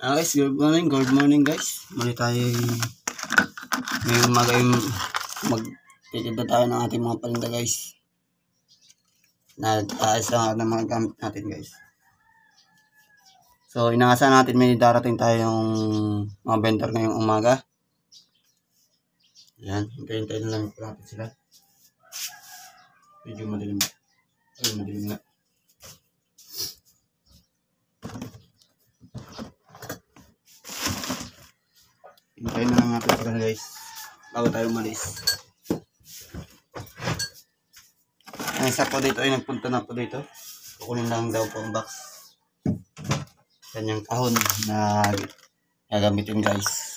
Guys, good morning guys. Muli tayo ngayong umaga yung magtitinda tayo ng ating mga paninda guys. Nataas lang ng mga gamit natin guys. So inaasahan natin may darating tayong mga vendor ngayong umaga. Yan, hintayin na lang natin sila. Medyo madilim. Ay, madilim na. Hintayin na lang natin sila guys bago tayo umalis. Ang isa po dito ay nagpunta na po dito. Kukunin lang daw po ang box. Kanyang kahon na gagamitin guys.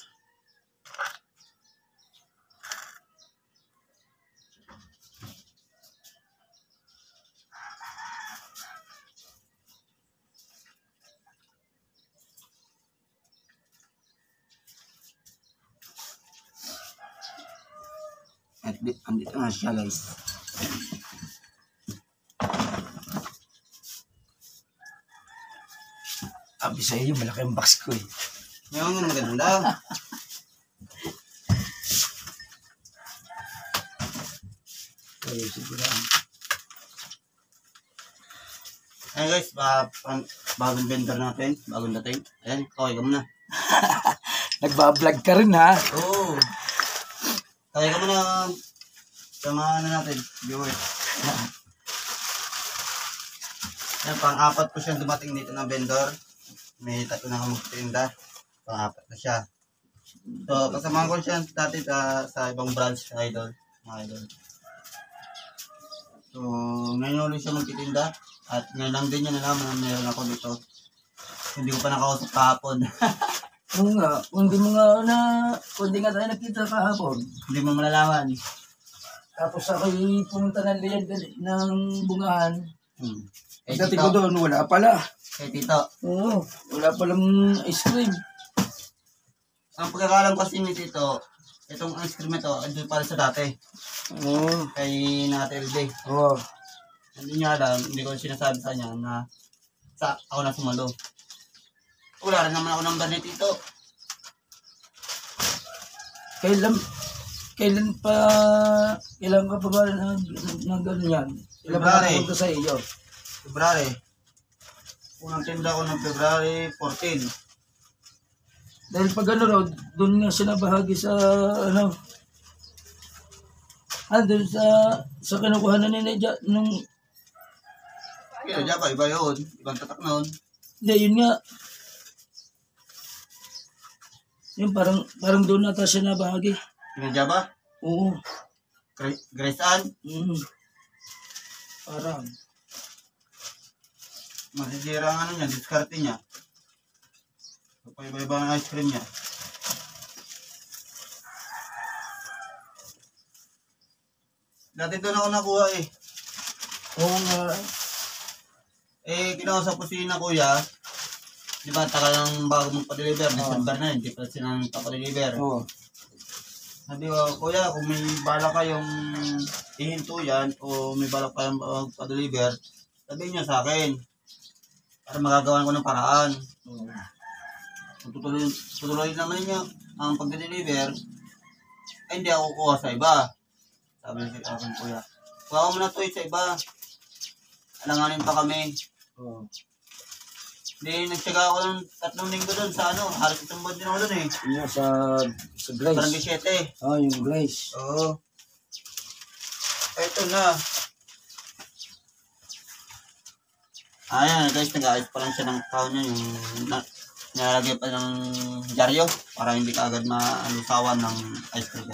At andito na siya guys. Sabi sa iyo, malaki ang box ko eh. Ngayon nga maganda. Ay, siguro. Ayan guys, bagong vendor natin, bagong dating. Ayan, kaway ka muna. Nagbablog ka rin ha? Oo. Kaway ka muna sa mga ano natin, viewers. Ayan, pang-apat po siyang dumating dito ng vendor. May tatlo na magtinda. Pang-apat na siya. So, kasama ko siya dati sa ibang branch, idol. Mga idol. So, ngayon ulit siya magtitinda. At ngayon lang din niya nalaman na mayroon ako dito. Hindi ko pa nakausap kahapon. Oo nga, kung di nga tayo nakita kahapon. Hindi mo malalaman. Tapos ako'y pumunta ng liyan ng bungahan. Kay Dati Tito. ko doon, wala pala. Kay Tito. Oo, wala palang ice cream. Ang pagkakalam kasi ni Tito, itong ice cream ito, andun para sa dati. Oo. Kay Nate LD. Oo. Hindi niya alam, hindi ko sinasabi sa kanya na ako na sumalo. Wala rin naman ako ng ni Tito. Kailan ka pa ba ng ganyan? Kailan pa February. napunta sa iyo? February. Unang tinda ko ng February 14. Dahil pag ano raw, doon nga siya nabahagi sa doon sa kinukuha na ni Nedja nung Kaya dyan pa, iba yun. Ibang tatak noon. hindi, yun nga. Yung parang doon nata siya nabahagi. Pinadya ba? Oo. Grace Ann? Parang. Masisira ang ano niya, diskarte niya. Iba-iba ang ice cream niya. Dati doon ako nakuha eh. Oo nga. Kinausap ko si na kuya. Di ba, tagal ng bago magpa-deliver. December na, hindi pa sila nagpa-deliver. Oo. Sabi ko, kuya, kung may balak kayong ihinto yan o may balak kayong magpa-deliver, sabihin nyo sa akin. Para magagawan ko ng paraan. Kung tutuloy naman niyo ang pag-deliver, ay hindi ako kukuha sa iba. Sabi niya sa akin, kuya. Kuha mo na to sa iba. Alanganin pa kami. Hindi, nagtsaga ako ng 3 linggo doon sa halos itong buwan din ako doon eh. Yun nga sa Grace. Barangay 7. Yung Grace. Oo. Ito na. Ayan guys, nag-aayos pa lang siya ng kahon niya. Yung nilalagay pa ng dyaryo para hindi ka agad maalusawan ng ice cream.